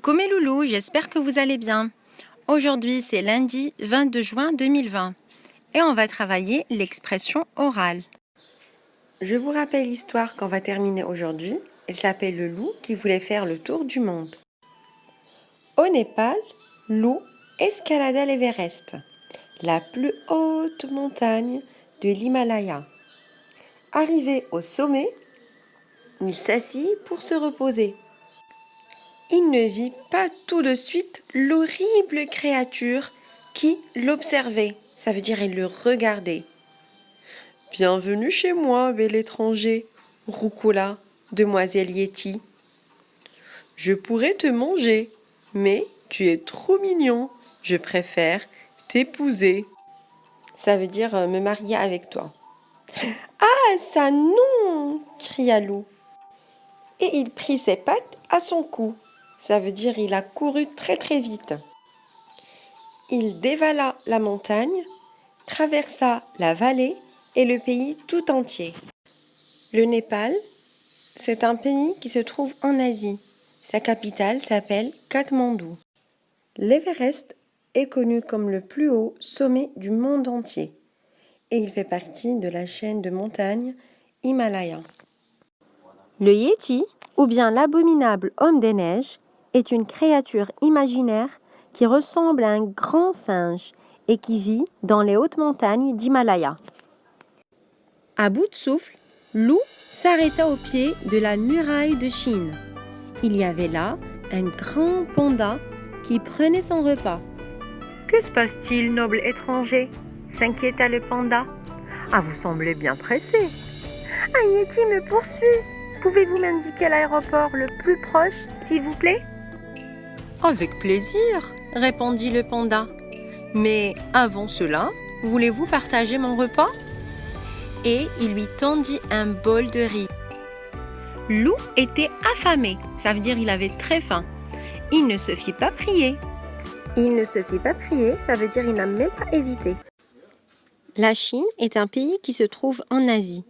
Coucou mes loulous, j'espère que vous allez bien. Aujourd'hui, c'est lundi 22 juin 2020 et on va travailler l'expression orale. Je vous rappelle l'histoire qu'on va terminer aujourd'hui. Elle s'appelle le loup qui voulait faire le tour du monde. Au Népal, Loup escalada l'Everest, la plus haute montagne de l'Himalaya. Arrivé au sommet, il s'assit pour se reposer. Il ne vit pas tout de suite l'horrible créature qui l'observait. Ça veut dire il le regardait. « Bienvenue chez moi, bel étranger, roucoula demoiselle Yeti. Je pourrais te manger, mais tu es trop mignon. Je préfère t'épouser. » Ça veut dire me marier avec toi. « Ah, ça non !» cria Loup. Et il prit ses pattes à son cou. Ça veut dire il a couru très très vite. Il dévala la montagne, traversa la vallée et le pays tout entier. Le Népal, c'est un pays qui se trouve en Asie. Sa capitale s'appelle Katmandou. L'Everest est connu comme le plus haut sommet du monde entier et il fait partie de la chaîne de montagnes Himalaya. Le Yéti, ou bien l'abominable homme des neiges, est une créature imaginaire qui ressemble à un grand singe et qui vit dans les hautes montagnes d'Himalaya. À bout de souffle, Loup s'arrêta au pied de la muraille de Chine. Il y avait là un grand panda qui prenait son repas. « Que se passe-t-il, noble étranger ?» s'inquiéta le panda. « Ah, vous semblez bien pressé. Un yéti me poursuit. Pouvez-vous m'indiquer l'aéroport le plus proche, s'il vous plaît ?» « Avec plaisir, » répondit le panda. « Mais avant cela, voulez-vous partager mon repas ?» Et il lui tendit un bol de riz. Loup était affamé, ça veut dire il avait très faim. Il ne se fit pas prier. Il ne se fit pas prier, ça veut dire il n'a même pas hésité. La Chine est un pays qui se trouve en Asie.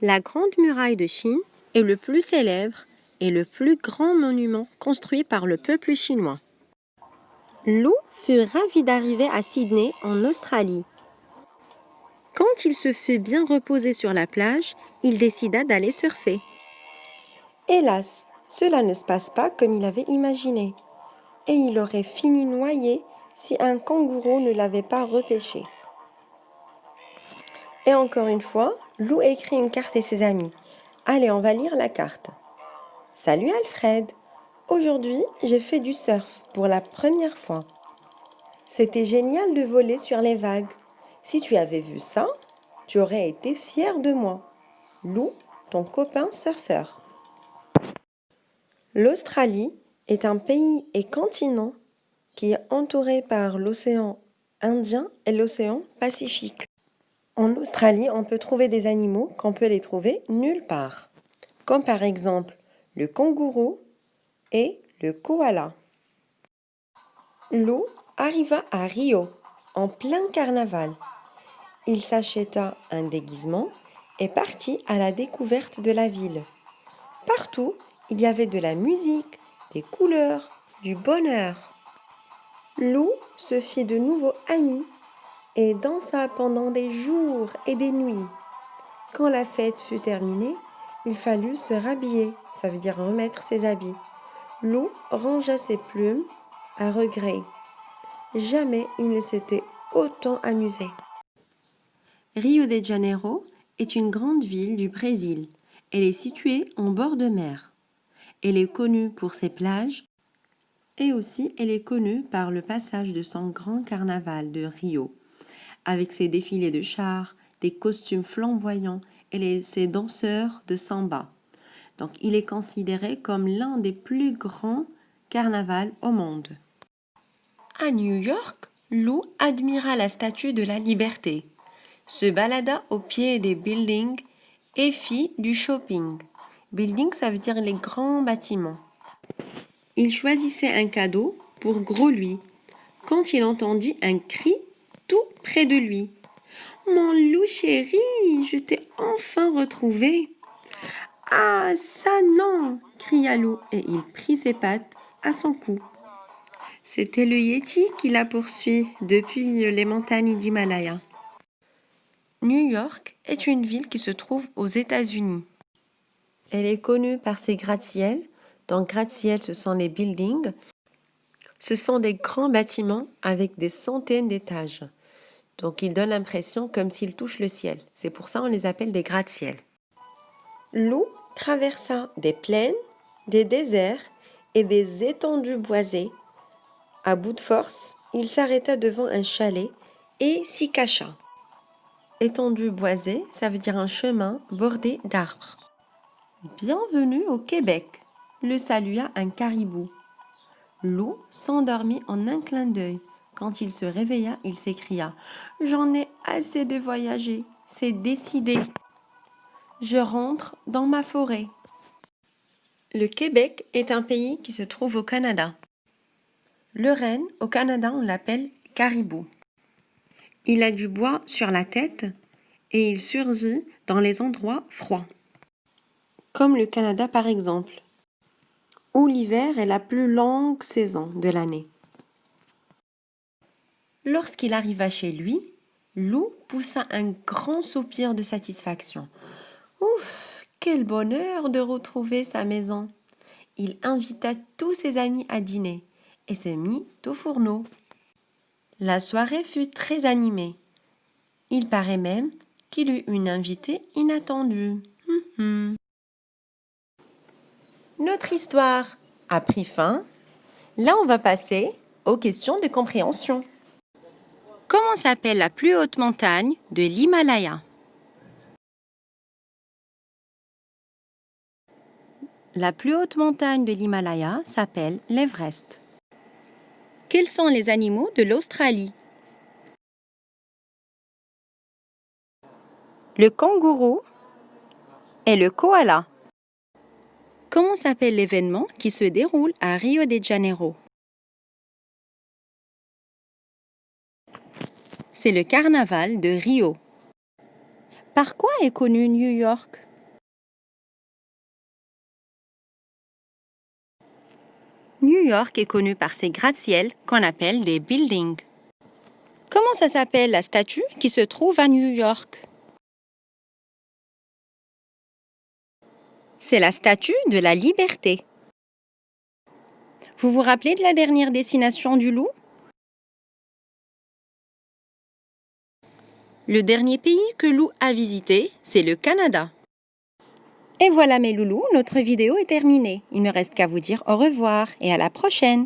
La Grande Muraille de Chine est le plus célèbre et le plus grand monument construit par le peuple chinois. Loup fut ravi d'arriver à Sydney, en Australie. Quand il se fut bien reposé sur la plage, il décida d'aller surfer. Hélas, cela ne se passe pas comme il avait imaginé. Et il aurait fini noyé si un kangourou ne l'avait pas repêché. Et encore une fois, Loup écrit une carte à ses amis. Allez, on va lire la carte. Salut Alfred, aujourd'hui j'ai fait du surf pour la première fois. C'était génial de voler sur les vagues. Si tu avais vu ça, tu aurais été fier de moi. Loup, ton copain surfeur. L'Australie est un pays et continent qui est entouré par l'océan Indien et l'océan Pacifique. En Australie, on peut trouver des animaux qu'on peut les trouver nulle part, comme par exemple le kangourou et le koala. Loup arriva à Rio en plein carnaval. Il s'acheta un déguisement et partit à la découverte de la ville. Partout, il y avait de la musique, des couleurs, du bonheur. Loup se fit de nouveaux amis et dansa pendant des jours et des nuits. Quand la fête fut terminée, il fallut se rhabiller, ça veut dire remettre ses habits. Loup rangea ses plumes à regret. Jamais il ne s'était autant amusé. Rio de Janeiro est une grande ville du Brésil. Elle est située en bord de mer. Elle est connue pour ses plages et aussi elle est connue par le passage de son grand carnaval de Rio, avec ses défilés de chars, des costumes flamboyants et ses danseurs de samba. Donc il est considéré comme l'un des plus grands carnavals au monde. À New York, Loup admira la statue de la Liberté, se balada au pied des buildings et fit du shopping. Building, ça veut dire les grands bâtiments. Il choisissait un cadeau pour Gros Louis quand il entendit un cri tout près de lui. « Mon loup chéri, je t'ai enfin retrouvé !»« Ah, ça non !» cria Loup et il prit ses pattes à son cou. C'était le Yéti qui la poursuit depuis les montagnes d'Himalaya. New York est une ville qui se trouve aux États-Unis. Elle est connue par ses gratte-ciels. Donc gratte-ciel, ce sont les buildings. Ce sont des grands bâtiments avec des centaines d'étages. Donc ils donnent l'impression comme s'ils touchent le ciel. C'est pour ça qu'on les appelle des gratte-ciels. Lou traversa des plaines, des déserts et des étendues boisées. À bout de force, il s'arrêta devant un chalet et s'y cacha. Étendue boisée, ça veut dire un chemin bordé d'arbres. Bienvenue au Québec, le salua un caribou. Lou s'endormit en un clin d'œil. Quand il se réveilla, il s'écria « J'en ai assez de voyager, c'est décidé. Je rentre dans ma forêt. » Le Québec est un pays qui se trouve au Canada. Le renne, au Canada, on l'appelle caribou. Il a du bois sur la tête et il survit dans les endroits froids. Comme le Canada par exemple, où l'hiver est la plus longue saison de l'année. Lorsqu'il arriva chez lui, Lou poussa un grand soupir de satisfaction. Ouf, quel bonheur de retrouver sa maison! Il invita tous ses amis à dîner et se mit au fourneau. La soirée fut très animée. Il paraît même qu'il eut une invitée inattendue. Notre histoire a pris fin. Là, on va passer aux questions de compréhension. Comment s'appelle la plus haute montagne de l'Himalaya? La plus haute montagne de l'Himalaya s'appelle l'Everest. Quels sont les animaux de l'Australie? Le kangourou et le koala. Comment s'appelle l'événement qui se déroule à Rio de Janeiro? C'est le carnaval de Rio. Par quoi est connu New York? New York est connu par ses gratte-ciels qu'on appelle des buildings. Comment ça s'appelle la statue qui se trouve à New York? C'est la statue de la liberté. Vous vous rappelez de la dernière destination du loup? Le dernier pays que Lou a visité, c'est le Canada. Et voilà mes loulous, notre vidéo est terminée. Il ne me reste qu'à vous dire au revoir et à la prochaine.